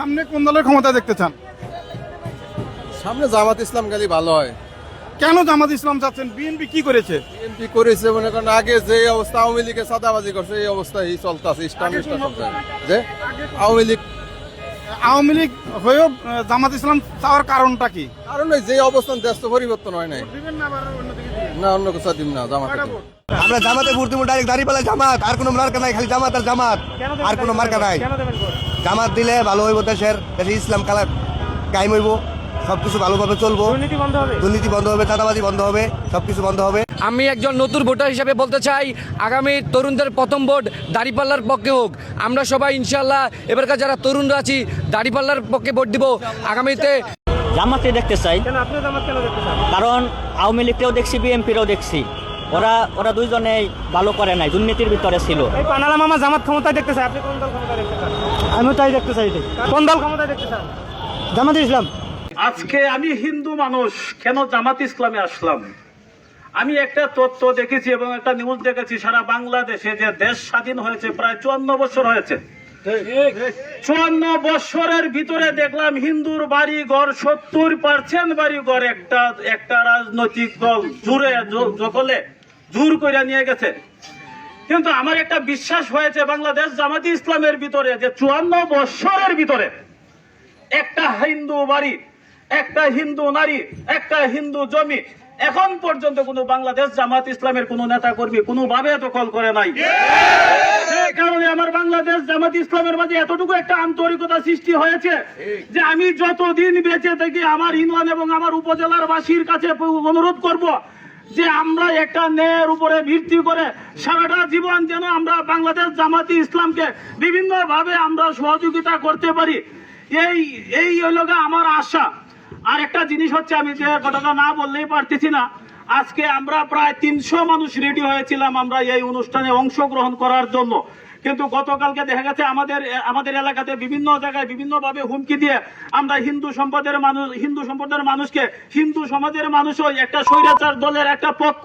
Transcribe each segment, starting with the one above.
সামনে কোন দলের ক্ষমতা দেখতে চান? সামনে জামাত ইসলাম গেলে ভালো হয়। কেন জামাত ইসলাম চাচ্ছেন? বিএনপি কি করেছে? বিএনপি করেছে মনে করেন আগে যে অবস্থা আওয়ামী লীগে চাঁদাবাজি করছে এই অবস্থায় চলতেছে ইসলাম যে আওয়ামী লীগ হয়েও জামাত ইসলাম চাওয়ার কারণটা কি? কারণ ওই যে অবস্থান দেশ তো পরিবর্তন হয় নাই না, অন্য কিছু দিন না জামাত। আমরা জামাতে ভোট দেবো, ডাইরেক্ট দাঁড়িপাল্লা জামাত, আর কোনো মার্কা নাই, খালি জামাত আর জামাত, আর কোনো মার্কা নাই। জামাত দিলে ভালো হইব, দেশের ইসলাম কালার কায়েম হইব, সবকিছু ভালোভাবে চলবো, দুর্নীতি বন্ধ হবে, চাঁদাবাজি বন্ধ হবে, সবকিছু বন্ধ হবে। আমি একজন নতুন ভোটার হিসেবে বলতে চাই, আগামী তরুণদের প্রথম ভোট দাঁড়িপাল্লার পক্ষে হোক। আমরা সবাই ইনশাল্লাহ এবারকার যারা তরুণরা আছি দাঁড়িপাল্লার পক্ষে ভোট দিব আগামীতে। জামাতে দেখতে চাই। কারণ আওয়ামী লীগকেও দেখছি, বিএনপিরও দেখছি, ওরা দুইজনেই ভালো করে নাই, দুর্নীতির ভিতরে ছিল। পানালা মামা জামাত ক্ষমতায় দেখতে চাই, আপনি কোন দল ক্ষমতায় দেখতে চান? আমিও তাই দেখতে চাই। কোন দল ক্ষমতায় দেখতে চান? জামাত ইসলাম। আজকে আমি হিন্দু মানুষ, কেন জামাত ইসলামে আসলাম? আমি একটা তথ্য দেখেছি এবং একটা নিউজ দেখেছি, সারা বাংলাদেশে যে দেশ স্বাধীন হয়েছে প্রায় 54 বছর হয়েছে। 54 বছরের ভিতরে দেখলাম হিন্দুর বাড়ি ঘর 70% বাড়ি ঘর একটা রাজনৈতিক দল জোর করে নিয়ে গেছে। কিন্তু আমার একটা বিশ্বাস হয়েছে বাংলাদেশ জামাত ইসলামের ভিতরে যে 54 বছরের ভিতরে একটা হিন্দু বাড়ি, একটা হিন্দু নারী, একটা হিন্দু জমি এখন পর্যন্ত কোনো বাংলাদেশ জামাত ইসলামের কোন নেতা কর্মী কোনোভাবে দখল করে নাই। সেই কারণে আমার বাংলাদেশ জামাত ইসলামের মাঝে এতটুকু একটা আন্তরিকতা সৃষ্টি হয়েছে যে আমি যতদিন বেঁচে থাকি আমার ইউনিয়ন এবং আমার উপজেলার বাসীর কাছে অনুরোধ করব যে আমরা একটা ন্যায়ের উপরে ভিত্তি করে সারাটা জীবন যেন আমরা বাংলাদেশ জামাতি ইসলামকে বিভিন্ন ভাবে আমরা সহযোগিতা করতে পারি, এই হলো আমার আশা। আর একটা জিনিস হচ্ছে, আমি যে কথাটা না বললেই পারতেছি না, আজকে আমরা প্রায় 300 মানুষ রেডি হয়েছিলাম আমরা এই অনুষ্ঠানে অংশগ্রহণ করার জন্য। কিন্তু গতকালকে দেখা গেছে আমাদের এলাকাতে বিভিন্ন জায়গায় বিভিন্ন ভাবে হুমকি দিয়ে আমরা হিন্দু সম্প্রদায়ের মানুষকে, হিন্দু সমাজের মানুষও একটা স্বৈরাচার দলের একটা পক্ষ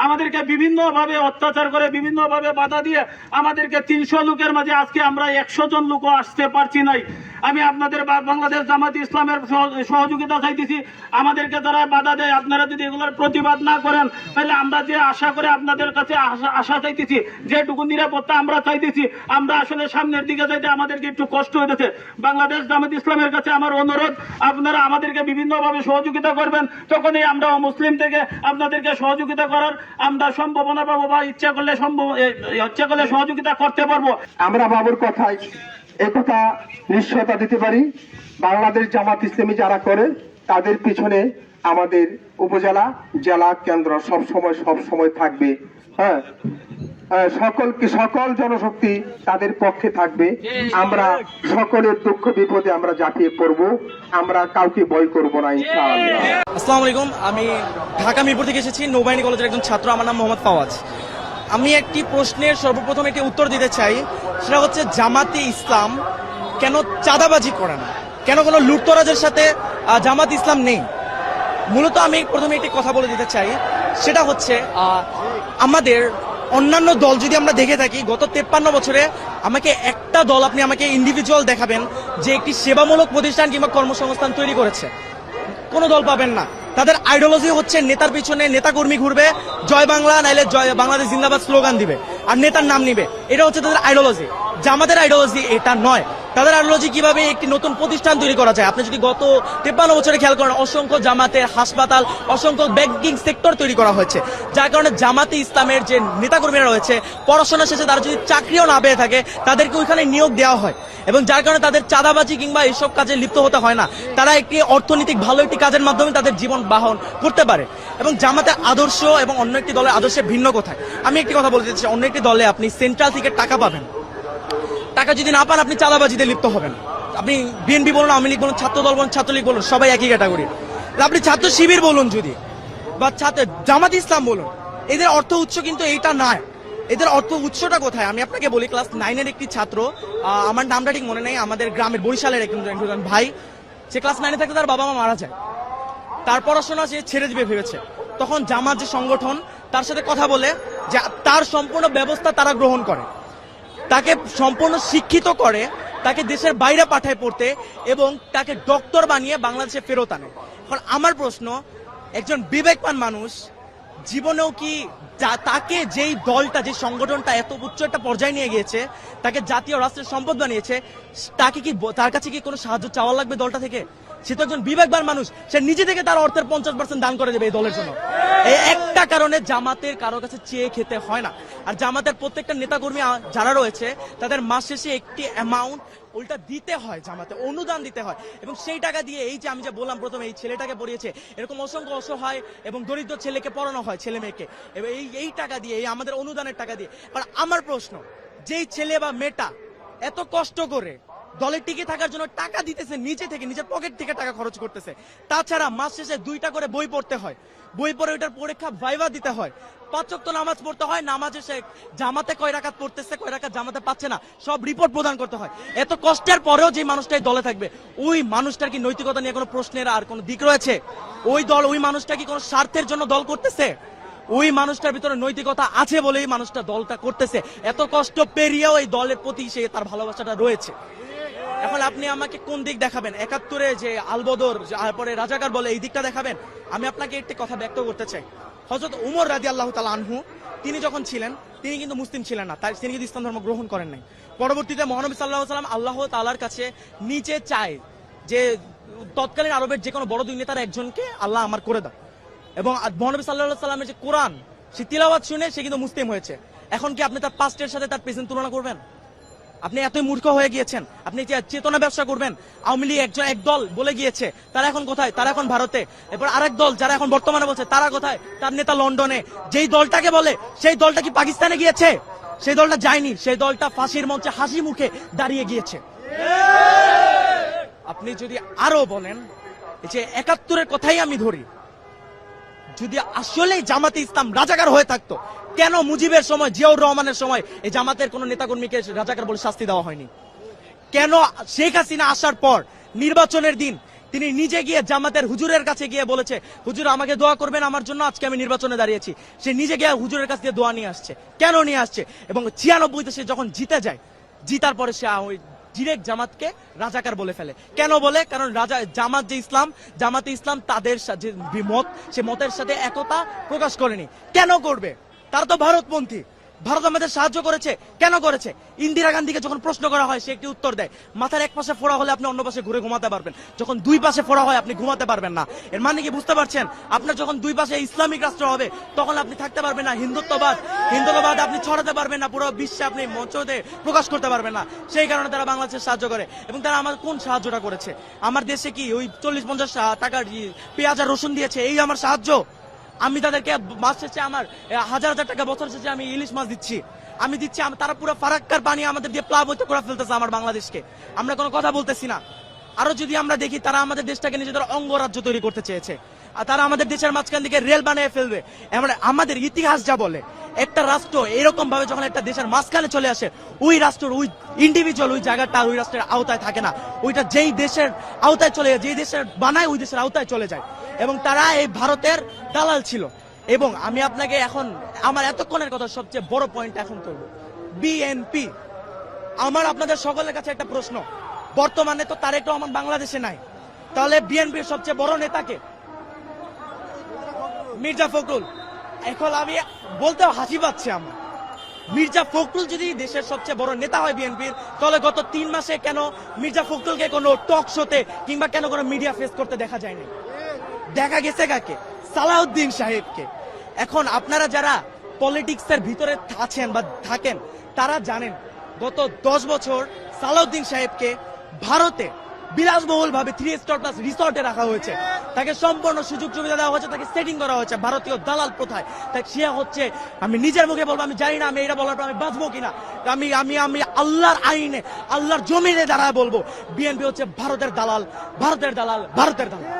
আমাদেরকে বিভিন্ন ভাবে অত্যাচার করে, বিভিন্ন ভাবে বাধা দিয়ে আমাদেরকে 300 লোকের মাঝে আজকে আমরা 100 জন লোকও আসতে পারছি নাই। আমি আপনাদের বাংলাদেশ জামাত ইসলামের সহযোগিতা চাইতেছি। আমাদেরকে যারা বাধা দেয়, আপনারা যদি এগুলোর প্রতিবাদ না করেন তাহলে আমরা যে আশা করে আপনাদের কাছে আশা চাইতেছি, যেটুকু নিরাপত্তা আমরা চাইতেছি, আমরা আসলে সামনের দিকে যাইতে আমাদেরকে একটু কষ্ট হইতেছে। বাংলাদেশ জামাত ইসলামের কাছে আমার অনুরোধ, আপনারা আমাদেরকে বিভিন্ন ভাবে সহযোগিতা করবেন, তখনই আমরা মুসলিম থেকে আপনাদেরকে সহযোগিতা করার আমরা সম্ভাবনা পাবো বা ইচ্ছা করলে সহযোগিতা করতে পারবো। আমরা বাবুর কথায় একথা নিশ্চয়তা দিতে পারি, বাংলাদেশ জামাত ইসলামী যারা করে তাদের পিছনে আমাদের উপজেলা, জেলা, কেন্দ্র সব সময় থাকবে। হ্যাঁ, সকল জনশক্তি তাদের পক্ষে থাকবে। আমরা সকলের দুঃখ বিপদে আমরা ঝাঁপিয়ে পড়ব, আমরা কাউকে ভয় করব না ইনশাআল্লাহ। আসসালামু আলাইকুম, আমি ঢাকা মিরপুর থেকে এসেছি, নৌবাহিনী কলেজের একজন ছাত্র। আমার নাম মোহাম্মদ ফাওয়াজ। আমি একটি প্রশ্নের সর্বপ্রথম একটি উত্তর দিতে চাই, সেটা হচ্ছে জামাতে ইসলাম কেন চাঁদাবাজি করে না, কেন কোনো লুটতরাজের সাথে জামাত ইসলাম নেই। মূলত আমি প্রথমে একটি কথা বলে দিতে চাই, সেটা হচ্ছে আমাদের অন্যান্য দল যদি আমরা দেখে থাকি গত 53 বছরে আমাকে একটা দল, আপনি আমাকে ইন্ডিভিজুয়াল দেখাবেন যে একটি সেবামূলক প্রতিষ্ঠান কিংবা কর্মসংস্থান তৈরি করেছে, কোনো দল পাবেন না। তাদের আইডিওলজি হচ্ছে নেতার পিছনে নেতাকর্মী ঘুরবে, জয় বাংলা নাইলে জয় বাংলাদেশ জিন্দাবাদ স্লোগান দিবে আর নেতার নাম নিবে, এটা হচ্ছে তাদের আইডিওলজি। জামাতের আইডিওলজি এটা নয়। তাদের আইডিওলজি কিভাবে একটি নতুন প্রতিষ্ঠান তৈরি করা যায়। আপনি যদি গত 53 বছরে খেয়াল করেন, অসংখ্য জামাতের হাসপাতাল, অসংখ্য ব্যাংকিং সেক্টর তৈরি করা হয়েছে, যার কারণে জামাতে ইসলামের যে নেতাকর্মীরা রয়েছে পড়াশোনা শেষে তারা যদি চাকরিও না পেয়ে থাকে তাদেরকে ওইখানে নিয়োগ দেওয়া হয়, এবং যার কারণে তাদের চাঁদাবাজি কিংবা এইসব কাজে লিপ্ত হতে হয় না। তারা একটি অর্থনৈতিক ভালো একটি কাজের মাধ্যমে তাদের জীবন বাহন করতে পারে। এবং জামাতের আদর্শ এবং অন্য একটি দলের আদর্শে ভিন্ন কোথায়। আমি একটি কথা বলতে চাই, অন্য একটি দলে আপনি সেন্ট্রাল থেকে টাকা পাবেন, টাকা যদি না পান আপনি চাঁদাবাজিতে লিপ্ত হবেন। আপনি বিএনপি বলুন, আওয়ামী লীগ বলুন, ছাত্র দল বলুন, ছাত্রলীগ বলুন, সবাই একই ক্যাটাগরি। আপনি ছাত্র শিবির বলুন যদি, বা জামাত ইসলাম বলুন, এদের অর্থ উৎস কিন্তু এইটা নয়। এদের অর্থ উৎসটা কোথায় আমি আপনাকে বলি। ক্লাস 9-এর একটি ছাত্র, আমার নামটা ঠিক মনে নেই, আমাদের গ্রামের বরিশালের একজন ভাই, সে ক্লাস 9-এ থাকতে তার বাবা মা মারা যায়, তার পড়াশোনা সে ছেড়ে দিবে ভেবেছে। তখন জামাত যে সংগঠন তার সাথে কথা বলে যে তার সম্পূর্ণ ব্যবস্থা তারা গ্রহণ করে, তাকে সম্পূর্ণ শিক্ষিত করে তাকে দেশের বাইরে পাঠায় পড়তে এবং তাকে ডক্টর বানিয়ে বাংলাদেশে ফেরত আনে। এখন আমার প্রশ্ন, একজন বিবেকবান মানুষ জীবনেও কি তাকে যেই দলটা, যে সংগঠনটা এত উচ্চ একটা পর্যায়ে নিয়ে গিয়েছে, তাকে জাতীয় রাষ্ট্রের সম্পদ বানিয়েছে, তাকে কি, তার কাছে কি কোনো সাহায্য চাওয়া লাগবে দলটা থেকে? সে তো একজন বিবেকবান মানুষ, সে নিজে থেকে তার অর্থের 50% দান করে দেবে এই দলের জন্য। এই একটা কারণে জামাতের কারো কাছে চেয়ে খেতে হয় না। আর জামাতের প্রত্যেকটা নেতাকর্মী যারা রয়েছে তাদের মাস শেষে একটি অ্যামাউন্ট উল্টা দিতে হয়, জামাতে অনুদান দিতে হয়, এবং সেই টাকা দিয়ে এই যে আমি যে বললাম প্রথমে এই ছেলেটাকে পড়িয়েছে, এরকম অসংখ্য অসহায় এবং দরিদ্র ছেলেকে পড়ানো হয়, ছেলে মেয়েকে, এবং এই টাকা দিয়ে, এই আমাদের অনুদানের টাকা দিয়ে। আর আমার প্রশ্ন, যেই ছেলে বা মেয়েটা এত কষ্ট করে দলে টিকে থাকার জন্য টাকা দিতেছে, নিজে থেকে নিজের পকেট থেকে টাকা খরচ করতেছে, তাছাড়া মাস শেষে 2টা করে বই পড়তে হয়, বই পড়ে ওইটার পরীক্ষা ভাইভা দিতে হয়, 5 ওয়াক্ত নামাজ পড়তে হয়, নামাজে সে জামাতে কয় রাকাত পড়তেছে, কয় রাকাত জামাতে পাচ্ছে না, সব রিপোর্ট প্রদান করতে হয়। এত কষ্টের পরেও যে মানুষটাই দলে থাকবে, ওই মানুষটার কি নৈতিকতা নিয়ে কোনো প্রশ্নের আর কোনো দিক রয়েছে? ওই দল, ওই মানুষটা কি কোনো স্বার্থের জন্য দল করতেছে? ওই মানুষটার ভিতরে নৈতিকতা আছে বলেই মানুষটা দলটা করতেছে। এত কষ্ট পেরিয়েও এই দলের প্রতি সে তার ভালোবাসাটা রয়েছে। এখন আপনি আমাকে কোন দিক দেখাবেন? 71-এ যে আলবদর, তারপরে রাজাকার বলে, এই দিকটা দেখাবেন? আমি আপনাকে একটি কথা ব্যক্ত করতে চাই। হযরত উমর রাদিয়াল্লাহু তাআলা আনহু, তিনি যখন ছিলেন, তিনি কিন্তু মুসলিম ছিলেন না, তিনি কিন্তু ইসলাম ধর্ম গ্রহণ করেন নাই। পরবর্তীতে মহানবী সাল্লাল্লাহু আলাইহি ওয়াসাল্লাম আল্লাহ তাআলার কাছে নিচে চায় যে তৎকালীন আরবের যে কোনো বড় দুই নেতার একজনকে আল্লাহ আমার করে দাও, এবং মহানবী সাল্লাল্লাহু আলাইহি ওয়াসাল্লামের যে কোরআন, সে তিলাওয়াত শুনে সে কিন্তু মুসলিম হয়েছে। এখন কি আপনি তার পাস্টের সাথে তার প্রেজেন্ট তুলনা করবেন? আপনি এতই মূর্খ হয়ে গিয়েছেন? আপনি চেতনা ব্যবসা করবেন? আওয়ামী লীগ এক দল বলে গিয়েছে, তারা এখন কোথায়? তারা এখন ভারতে। এরপর আরেক দল যারা এখন বর্তমানে বলছে, তারা কোথায়? তার নেতা লন্ডনে। যেই দলটাকে বলে, সেই দলটা কি পাকিস্তানে গিয়েছে? সেই দলটা যায়নি, সেই দলটা ফাঁসির মঞ্চে হাসি মুখে দাঁড়িয়ে গিয়েছে। আপনি যদি আরো বলেন, এই যে 71-এর কথাই আমি ধরি, যদি আসলেই জামাতে ইসলাম রাজাকার হয়ে থাকতো, কেন মুজিবের সময়, জিয়াউর রহমানের সময় এই জামাতের কোন নেতাকর্মীকে রাজাকার বলে শাস্তি দেওয়া হয়নি? কেন শেখ হাসিনা আসার পর নির্বাচনের দিন তিনি নিজে গিয়ে জামাতের হুজুরের কাছে গিয়ে বলেছে, হুজুর আমাকে দোয়া করবেন আমার জন্য, আজকে আমি নির্বাচনে দাঁড়িয়েছি? সে নিজে গিয়ে হুজুরের কাছ দিয়ে দোয়া নিয়ে আসছে। কেন নিয়ে আসছে? এবং 96-তে সে যখন জিতে যায়, জিতার পরে সে ওই ডিরেক্ট জামাতকে রাজাকার বলে ফেলে। কেন বলে? কারণ জামাত যে ইসলাম, জামাতে ইসলাম তাদের যে মত, সে মতের সাথে একতা প্রকাশ করেনি। কেন করবে? তারা তো ভারতপন্থী। ভারত আমাদের সাহায্য করেছে, কেন করেছে? ইন্দিরা গান্ধীকে যখন প্রশ্ন করা হয়, সে একটি উত্তর দেয়, মাথার এক পাশে ফোড়া হলে আপনি অন্য পাশে ঘুরে ঘুমাতে পারবেন, যখন 2 পাশে ফোড়া হয় আপনি ঘুমাতে পারবেন না। এর মানে কি বুঝতে পারছেন? আপনার যখন 2 পাশে ইসলামিক রাষ্ট্র হবে, তখন আপনি থাকতে পারবেন না। হিন্দুত্ববাদ আপনি ছড়াতে পারবেন না, পুরো বিশ্বে আপনি মঞ্চতে প্রকাশ করতে পারবেন না। সেই কারণে তারা বাংলাদেশের সাহায্য করে। এবং তারা আমার কোন সাহায্যটা করেছে? আমার দেশে কি ওই 40-50 টাকার পেঁয়াজ আর রসুন দিয়েছে, এই আমার সাহায্য? আমি তাদেরকে মাস শেষে আমার 1000 টাকা, বছর শেষে আমি ইলিশ মাছ দিচ্ছি, আমি দিচ্ছি। তারা পুরো ফারাক্কার পানি আমাদের দিয়ে প্লাবিত করে ফেলতেছে আমার বাংলাদেশকে। আমরা কোনো কথা বলতেছি না। আরো যদি আমরা দেখি, তারা আমাদের দেশটাকে নিজেদের অঙ্গরাজ্য তৈরি করতে চেয়েছে, আর তারা আমাদের দেশের মাঝখান দিকে রেল বানিয়ে ফেলবে। আমাদের ইতিহাস যা বলে, একটা রাষ্ট্র এরকম ভাবে যখন একটা দেশের মাঝখানে চলে আসে, ওই রাষ্ট্র, ওই ইন্ডিভিজুয়াল ওই জায়গাটা ওই রাষ্ট্রের আওতায় থাকে না। ওইটা যেই দেশের আওতায় চলে যায়, যেই দেশের বানায়, ওই দেশের আওতায় চলে যায়। এবং তারা এই ভারতের দালাল ছিল। এবং আমি আপনাকে এখন আমার এতক্ষণের কথা সবচেয়ে বড় পয়েন্ট এখন করব, বিএনপি। আমার আপনাদের সকলের কাছে একটা প্রশ্ন, বর্তমানে তো তারেক রহমান বাংলাদেশে নাই, তাহলে বিএনপির সবচেয়ে বড় নেতাকে? মির্জা ফখরুল। এখন আমি বলতেও হাসি পাচ্ছে আমার। মির্জা ফখরুল যদি দেশের সবচেয়ে বড় নেতা হয় বিএনপির, তাহলে গত 3 মাসে কেন মির্জা ফখরুলকে কোনো টক শোতে কিংবা কেন কোনো মিডিয়া ফেস করতে দেখা যায়নি? দেখা গেছে কাকে? সালাউদ্দিন সাহেবকে। এখন আপনারা যারা পলিটিক্সের ভিতরে আছেন বা থাকেন, তারা জানেন গত 10 বছর সালাউদ্দিন সাহেবকে ভারতে বিলাসবহুল ভাবে 3 স্টার প্লাস রিসর্টে রাখা হয়েছে, তাকে সম্পূর্ণ সুযোগ সুবিধা দেওয়া হয়েছে, তাকে সেটিং করা হয়েছে ভারতীয় দালাল প্রথায়। তাই সে হচ্ছে, আমি নিজের মুখে বলবো, আমি জানি না আমি এটা বলার পর আমি বাঁচবো কিনা, আমি আমি আমি আল্লাহর আইনে, আল্লাহর জমিনে দাঁড়ায় বলবো, বিএনপি হচ্ছে ভারতের দালাল, ভারতের দালাল, ভারতের দালাল।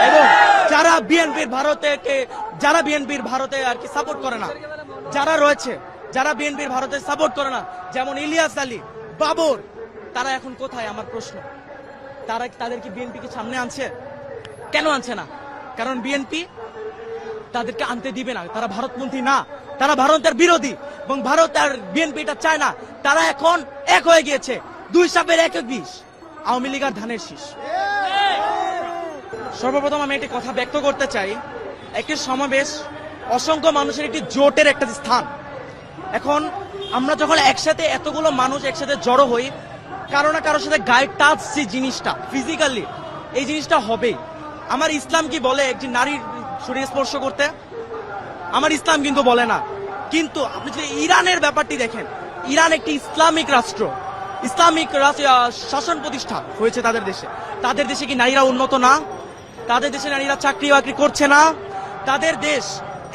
এবং যারা বিএনপির ভারতে আর কি সাপোর্ট করে না, যারা রয়েছে, যারা বিএনপির ভারতে সাপোর্ট করে না, যেমন ইলিয়াস আলী, বাবর, তারা এখন কোথায়? আমার প্রশ্ন, তাদের কি বিএনপি কি সামনে আনছে? কেন আনছে না? কারণ বিএনপি তাদেরকে আনতে দিবে না। তারা ভারতপন্থী না, তারা ভারতের বিরোধী, এবং ভারত আর বিএনপি এটা চায় না। তারা এখন এক হয়ে গিয়েছে। দুই সাপের এক এক বিষ, আওয়ামী লীগ আর ধানের শীষ। সর্বপ্রথম আমি একটি কথা ব্যক্ত করতে চাই, একটি সমাবেশ অসংখ্য মানুষের একটি জোটের একটা স্থান। এখন আমরা যখন একসাথে এতগুলো মানুষ একসাথে জড়ো হই, কারো না কারোর সাথে গায়ে টাচ যে জিনিসটা ফিজিক্যালি, এই জিনিসটা হবেই। আমার ইসলাম কি বলে একটি নারীর শরীর স্পর্শ করতে? আমার ইসলাম কিন্তু বলে না। কিন্তু আপনি যদি ইরানের ব্যাপারটি দেখেন, ইরান একটি ইসলামিক রাষ্ট্র, ইসলামিক শাসন প্রতিষ্ঠা হয়েছে তাদের দেশে। তাদের দেশে কি নারীরা উন্নত না? তাদের দেশে নারীরা চাকরি বাকরি করছে না? তাদের দেশ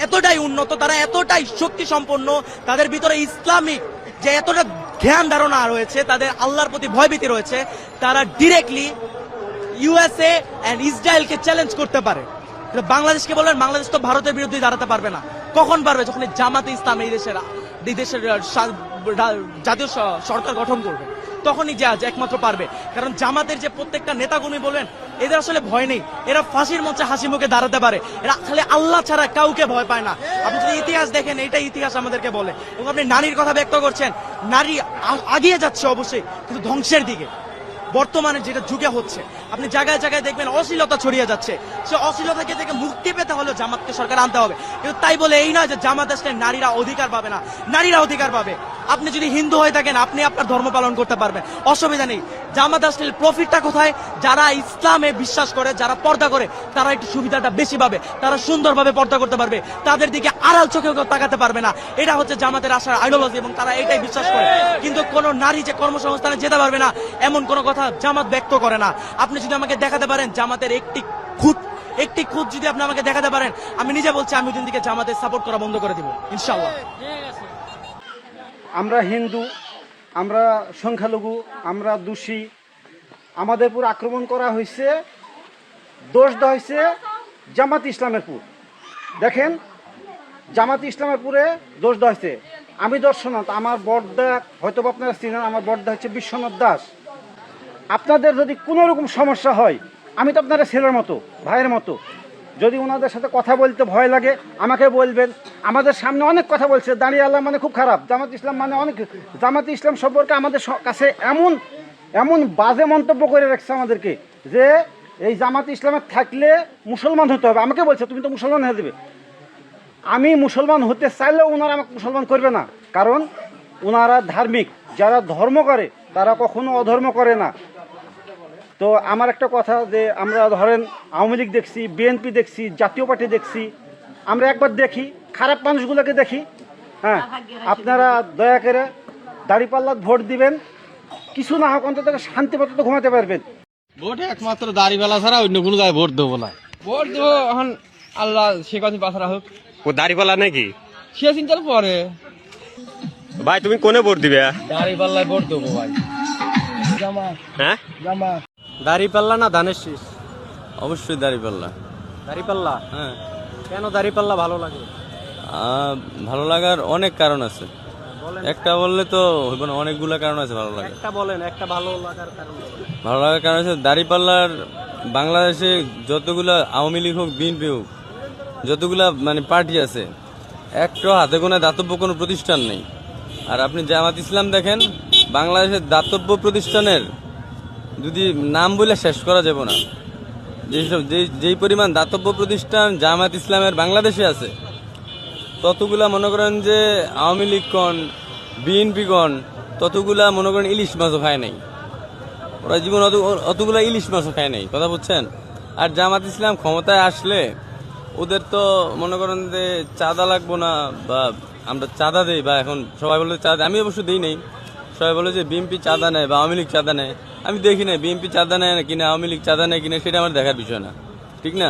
এতটাই উন্নত, তারা এতটাই শক্তি সম্পন্ন, তাদের ভিতরে ইসলামিক যে এতটা জ্ঞান ধারণা রয়েছে, তাদের আল্লাহর প্রতি ভয়ভীতি রয়েছে, তারা ডিরেক্টলি ইউএসএ এন্ড ইসরায়েলকে চ্যালেঞ্জ করতে পারে। বাংলাদেশকে বলবেন, বাংলাদেশ তো ভারতের বিরুদ্ধে দাঁড়াতে পারবে না। কখন পারবে? যখন জামাতে ইসলাম এই দেশের জাতীয় সরকার গঠন করবে, তখনই যে একমাত্র পারবে। কারণ জামাতের যে প্রত্যেকটা নেতাকর্মী বলবেন, এদের আসলে ভয় নেই, এরা ফাঁসির মঞ্চে হাসি মুখে দাঁড়াতে পারে, এরা খালি আল্লাহ ছাড়া কাউকে ভয় পায় না। আপনি যদি ইতিহাস দেখেন, এটা ইতিহাস আমাদেরকে বলে। এবং আপনি নারীর কথা ব্যক্ত করছেন, নারী আগিয়ে যাচ্ছে অবশ্যই, কিন্তু ধ্বংসের দিকে। বর্তমানে যেটা যুগে হচ্ছে, আপনি জায়গায় জায়গায় দেখবেন অশ্লীলতা ছড়িয়ে যাচ্ছে। সে অশ্লীলতা থেকে মুক্তি পেতে হলে জামাতকে সরকার আনতে হবে। কিন্তু তাই বলে এই নয় যে জামাত আসলে নারীরা অধিকার পাবে না, নারীরা অধিকার পাবে। আপনি যদি হিন্দু হয়ে থাকেন, আপনি আপনার ধর্ম পালন করতে পারবেন, অসুবিধা নেই। জামাত আসলে প্রফিটটা কোথায়? যারা ইসলামে বিশ্বাস করে, যারা পর্দা করে, তারা একটু সুবিধাটা বেশি পাবে, তারা সুন্দরভাবে পর্দা করতে পারবে, তাদের দিকে আড়াল চোখেও কেউ তাকাতে পারবে না। এটা হচ্ছে জামাতের আশার আইডিওলজি, এবং তারা এটাই বিশ্বাস করে। কিন্তু কোন নারী যে কর্মসংস্থানে যেতে পারবে না, এমন কোন কথা জামাত ব্যক্ত করে না। আপনি যদি আমাকে দেখাতে পারেন জামাতের একটি খুঁত যদি আপনি আমাকে দেখাতে পারেন, আমি নিজে বলছি আমি ওদিন দিকে জামাতের সাপোর্ট করা বন্ধ করে দিব ইনশাআল্লাহ। আমরা হিন্দু, আমরা সংখ্যালঘু, আমরা দোষী, আমাদের উপর আক্রমণ করা হয়েছে, দোষ দেওয়া হয়েছে জামাত ইসলামের পুর। দেখেন, জামাত ইসলামের পুরে দোষ দেওয়া হয়েছে। আমি দর্শনাথ, আমার বড়দা হয়তো আপনারা চিনেন, আমার বড়দা হচ্ছে বিশ্বনাথ দাস। আপনাদের যদি কোনো রকম সমস্যা হয়, আমি তো আপনারা ছেলের মতো, ভাইয়ের মতো, যদি ওনাদের সাথে কথা বলতে ভয় লাগে আমাকে বলবেন। আমাদের সামনে অনেক কথা বলছে, দাঁড়িয়ে আল্লাহ মানে খুব খারাপ, জামাত ইসলাম মানে অনেক, জামাত ইসলাম সম্পর্কে আমাদের কাছে এমন এমন বাজে মন্তব্য করে রাখছে আমাদেরকে, যে এই জামাত ইসলামে থাকলে মুসলমান হতে হবে। আমাকে বলছে তুমি তো মুসলমান হয়ে দেবে। আমি মুসলমান হতে চাইলেও ওনারা আমাকে মুসলমান করবে না, কারণ ওনারা ধার্মিক। যারা ধর্ম করে তারা কখনো অধর্ম করে না। তো আমার একটা কথা, যে আমরা ধরেন আওয়ামী লীগ দেখছি, বিএনপি দেখছি, জাতীয় পার্টি দেখছি, আমরা একবার দেখি খারাপ মানুষগুলোকে দেখি। হ্যাঁ, আপনারা দয়া করে দাঁড়িপাল্লা ভোট দিবেন, কিছু না হোক অন্তত শান্তি মতো তো ঘুমাতে পারবেন। ভোট একমাত্র দাড়িওয়ালা ছাড়া অন্য কোনো জায়গায় ভোট দেবো না। ভোট দেবো এখন আল্লাহ সে কথা বাঁচা হোক। ও দাড়িপাল্লা নাকি? সে চিন্তার পরে ভাই তুমি কোনে ভোট দিবে? দাঁড়িপাল্লায় ভোট দেবো ভাই। হ্যাঁ, দাঁড়িপাল্লা না ধানের শীষ? অবশ্যই দাড়িপাল্লা। দাঁড়িপাল্লা? হ্যাঁ। কেন দাঁড়িপাল্লা ভালো লাগে? ভালো লাগার অনেক কারণ আছে, একটা বললে তো হইব না, অনেকগুলো কারণ আছে ভালো লাগে। একটা বলেন, একটা ভালো লাগার কারণ। ভালো লাগার কারণ হচ্ছে দাড়িপাল্লার বাংলাদেশে যতগুলা আওয়ামী লীগ হোক, বিএনপি হোক, যতগুলা মানে পার্টি আছে, একটা হাতে গোনা দাতব্য কোনো প্রতিষ্ঠান নেই। আর আপনি জামাত ইসলাম দেখেন, বাংলাদেশের দাতব্য প্রতিষ্ঠানের যদি নাম বলে শেষ করা যাবে না। যেই পরিমাণ দাতব্য প্রতিষ্ঠান জামাত ইসলামের বাংলাদেশে আছে, ততগুলা মনে করেন যে আওয়ামী লীগ কন, বিএনপি কন, ততগুলা মনে করেন ইলিশ মাছও খায় নাই। ওরা জীবন অতগুলা ইলিশ মাছও খায় নাই, কথা বুঝছেন? আর জামাত ইসলাম ক্ষমতায় আসলে ওদের তো মনে করেন যে চাঁদা লাগবো না, বা আমরা চাঁদা দেই, বা এখন সবাই বলে চাঁদা, আমি অবশ্য দিই নেই। সবাই বলে যে বিএনপি চাঁদা নেয় বা আওয়ামী লীগ চাঁদা নেয়, আমি দেখি না বিএনপি চাঁদা নেয় না কিনা, আওয়ামী লীগ চাঁদা নেয় কিনা, সেটা আমার দেখার বিষয় না, ঠিক না?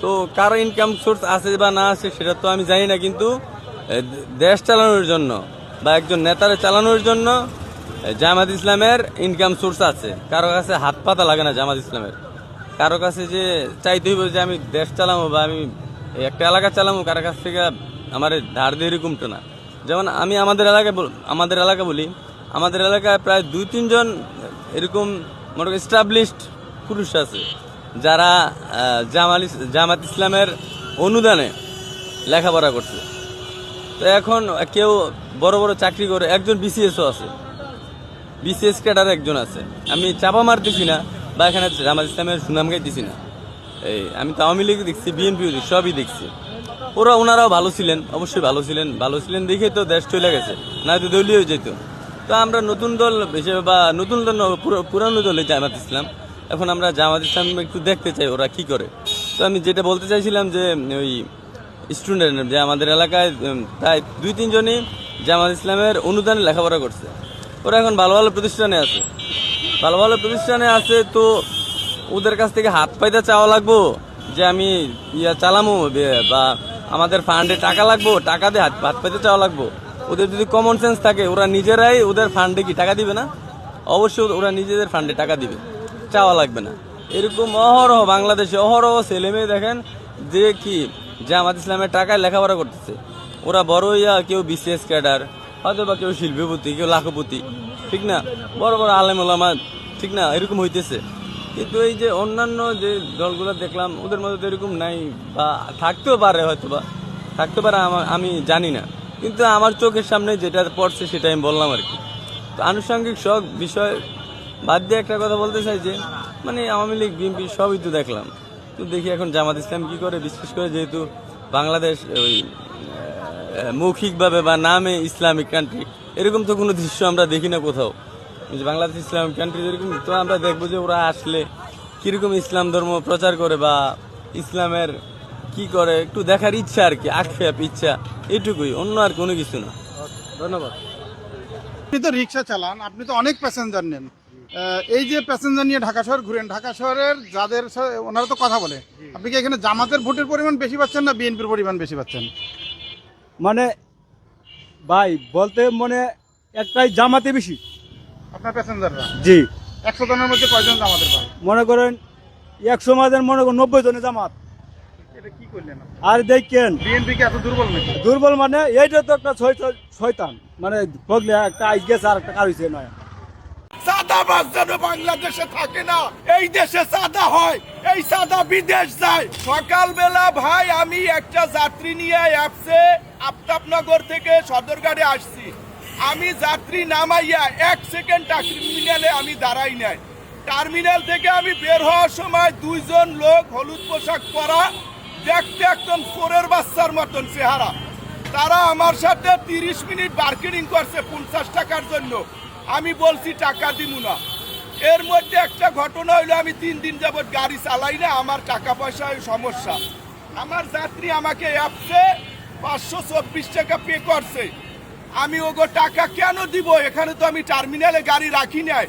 তো কারো ইনকাম সোর্স আছে বা না আছে সেটা তো আমি জানি না, কিন্তু দেশ চালানোর জন্য বা একজন নেতারে চালানোর জন্য জামাত ইসলামের ইনকাম সোর্স আছে। কারো কাছে হাত পাতা লাগে না জামাত ইসলামের, কারো কাছে যে চাইতে হইব যে আমি দেশ চালামো বা আমি একটা এলাকা চালামো, কারো কাছ থেকে আমার ধার দিয়ে এরকমটা না। যেমন আমি আমাদের এলাকা বলি, আমাদের এলাকায় প্রায় 2-3 জন এরকম মনে করি এস্টাবলিশড পুরুষ আছে, যারা জামাত ইসলামের অনুদানে লেখাপড়া করছে। তো এখন কেউ বড় বড় চাকরি করে, একজন বিসিএসও আছে। বিসিএস ক্যাডার একজন আছে। আমি চাপা মারতেছি না বা এখানে জামাত ইসলামের সুনাম গাইতেছি না। এই আমি তো আওয়ামী লীগ দেখছি, বিএনপিও সবই দেখছি। ওনারাও ভালো ছিলেন, অবশ্যই ভালো ছিলেন দেখে তো দেশ চলে গেছে, না তো দলীয় যেত। তো আমরা নতুন দল হিসেবে বা নতুন দল পুরানো দল জামাত ইসলাম, এখন আমরা জামাত ইসলাম একটু দেখতে চাই ওরা কি করে। তো আমি যেটা বলতে চাইছিলাম যে ওই স্টুডেন্ট যে আমাদের এলাকায় প্রায় 2-3 জনই জামাত ইসলামের অনুদানে লেখাপড়া করছে। ওরা এখন ভালো প্রতিষ্ঠানে আছে। তো ওদের কাছ থেকে হাত পাইতে চাওয়া লাগবো যে আমি চালামো বা আমাদের ফান্ডে টাকা লাগবো, টাকা দিয়ে হাত পাইতে চাওয়া লাগবো। ওদের যদি কমন সেন্স থাকে ওরা নিজেরাই ওদের ফান্ডে কি টাকা দিবে না? অবশ্যই ওরা নিজেদের ফান্ডে টাকা দিবে, চাওয়া লাগবে না। এরকম অহরহ বাংলাদেশে ছেলে মেয়ে দেখেন যে কি জামাত ইসলামের টাকায় লেখাপড়া করতেছে। ওরা বড় কেউ বিসিএস ক্যাডার, হয়তো বা কেউ শিল্পপতি, কেউ লাখপতি, ঠিক না, বড় আলেম ওলামা, ঠিক না, এরকম হইতেছে। কিন্তু এই যে অন্যান্য যে দলগুলো দেখলাম ওদের মধ্যে তো এরকম নাই, বা থাকতেও পারে, হয়তো বা থাকতে পারে, আমি জানি না। কিন্তু আমার চোখের সামনে যেটা পড়ছে সেটা আমি বললাম আর কি। তো আনুষঙ্গিক সব বিষয় বাদ দিয়ে একটা কথা বলতে চাই যে মানে আওয়ামী লীগ বিএনপি সবই তো দেখলাম, তো দেখি এখন জামাত ইসলাম কি করে। বিশেষ করে যেহেতু বাংলাদেশ ওই মৌখিকভাবে বা নামে ইসলামিক কান্ট্রি, এরকম তো কোনো দৃশ্য আমরা দেখি না কোথাও। বাংলাদেশ ইসলামিক কান্ট্রি এরকম, তো আমরা দেখবো যে ওরা আসলে কিরকম ইসলাম ধর্ম প্রচার করে বা ইসলামের কি করে, একটু দেখার ইচ্ছা আর কি, আক্ষেপ ইচ্ছা, এইটুকুই, অন্য আর কোনো কিছু না। ধন্যবাদ। আপনি তো রিক্সা চালান, আপনি তো অনেক প্যাসেঞ্জার নেন, এই যে প্যাসেঞ্জার নিয়ে ঢাকা শহর ঘুরেন, ঢাকা শহরের যাদের ওনারা তো কথা বলে, আপনি কি এখানে জামাতের ভোটের পরিমাণ বেশি পাচ্ছেন না বিএনপির পরিমাণ বেশি পাচ্ছেন? মানে ভাই বলতে মানে একটাই জামাতে বেশি। আপনার প্যাসেঞ্জাররা? জি। 100 জনের মধ্যে কয়জন জামাতের পায়? মনে করেন 100 মাঝে মনে করেন 90 জনে জামাত। এটা কি করলেন? আর দেখেন বিএনপি কি এত দুর্বল নাকি? দুর্বল মানে এইটা তো একটা শয়তান, মানে বগলে একটা আইস গেছে আর একটা কার হইছে নয়। সাদাবাজ যেন বাংলাদেশে থাকে না, এই দেশে সাদা হয়, এই সাদা বিদেশ যায়। সকালবেলা ভাই আমি একটা যাত্রী নিয়ে অ্যাপসে আফতাবনগর থেকে সদরঘাটে আসছি। আমি যাত্রী নামাইয়া 1 সেকেন্ড টার্মিনালে আমি দাঁড়াই নাই। টার্মিনাল থেকে আমি বের হওয়ার সময় 2 জন লোক হলুদ পোশাক পরা, দেখতে একদম চোরের বাচ্চার মতন চেহারা, তারা আমার সাথে 30 মিনিট বার্গেনিং করছে 50 টাকার জন্য। আমি বলছি টাকা দিব না। এর মধ্যে একটা ঘটনা হইলো, আমি 3 দিন যাবত গাড়ি চালাই না, আমার টাকা পয়সার সমস্যা। আমার যাত্রী আমাকে অ্যাপসে 524 টাকা পে করছে। আমি ওগো টাকা কেন দিব? এখানে তো আমি টার্মিনালে গাড়ি রাখি নাই।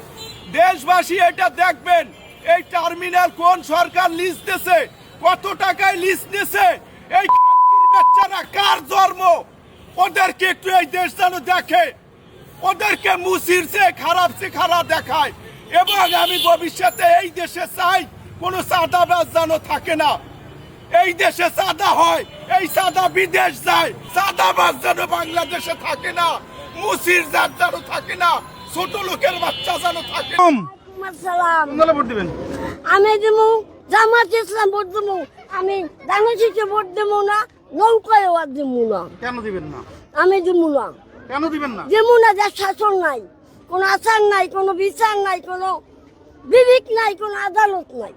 দেশবাসী এটা দেখবেন, এই টার্মিনাল কোন সরকার লিজ দিয়েছে, কত টাকায় লিজ দিয়েছে, এই বাচ্চারা কার জন্ম, ওদেরকে একটু এই দেশ যেন দেখে, ওদেরকে মুসির সে খারাপ দেখায়। এবং আমি ভবিষ্যতে এই দেশে চাই কোন সাদাবাজ যেন থাকে না, এই দেশে সাদা হয়, এই সাদা বিদেশ যায়। সাদাবাজ যেন বাংলাদেশে থাকে না, মুসির জাত যেন থাকে না, ছোট লোকের বাচ্চা যেন থাকে। কোন ভোট দিবেন? আমি দেবো জামাত ইসলাম ভোট দেবো। আমি দানাশিকে ভোট দেবো না, নৌকায় দেবো না। কেন দিবেন না? আমি দেবো না। কেন দিবেন না? দেবো না, যার শাসন নাই, কোনো আচার নাই, কোনো বিচার নাই, কোনো বিবেক নাই, কোনো আদালত নাই।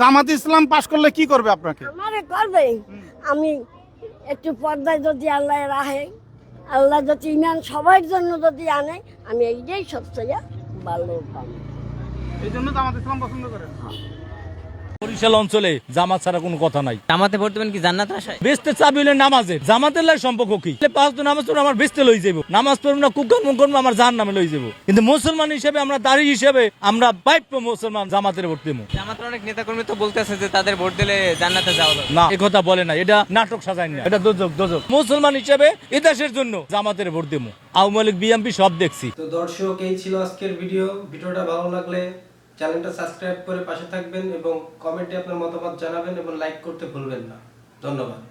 জামাত ইসলাম পাশ করলে কি করবে আপনাকে? আমারে করবে, আমি একটু পর্দায় যদি আল্লাহ রাখে, আল্লাহ যদি ইমান সবার জন্য যদি আনে, আমি এইটাই সবচেয়ে ভালো পাবো। এই জন্য জামাত ইসলাম পছন্দ করেন? বরিশাল অঞ্চলে জামাত ছাড়া কোনো কথা নাই। জামাতে ভোট দেবেন কি জান্নাত আশায়? বেচতে চাবি হলে নামাজে, জামাতের লাই সম্পর্ক কি? 5 তো নামাজ পড়ে আমার বেচতে লই যাবো, নামাজ পড়ব না কুকর্ম করবো আমার জাহান্নামে লই যাবো। কিন্তু মুসলমান হিসেবে আমরা দাঁড়ি হিসেবে আমরা বাইপ্য মুসলমান জামাতের ভোট দেবো। জামাতের অনেক নেতাকর্মী তো বলতেছে যে তাদের ভোট দিলে জান্নাতে যাওয়া যাবে না, এই কথা বলে না, এটা নাটক সাজায় না, এটা দোজক। মুসলমান হিসেবে এ দেশের জন্য জামাতের ভোট দেবো। আওয়ামী লীগ বিএনপি সব দেখছি। তো দর্শক, এই ছিল আজকের ভিডিওটা ভালো লাগলে চ্যানেলটা সাবস্ক্রাইব করে পাশে থাকবেন এবং কমেন্টে আপনার মতামত জানাবেন এবং লাইক করতে ভুলবেন না। ধন্যবাদ।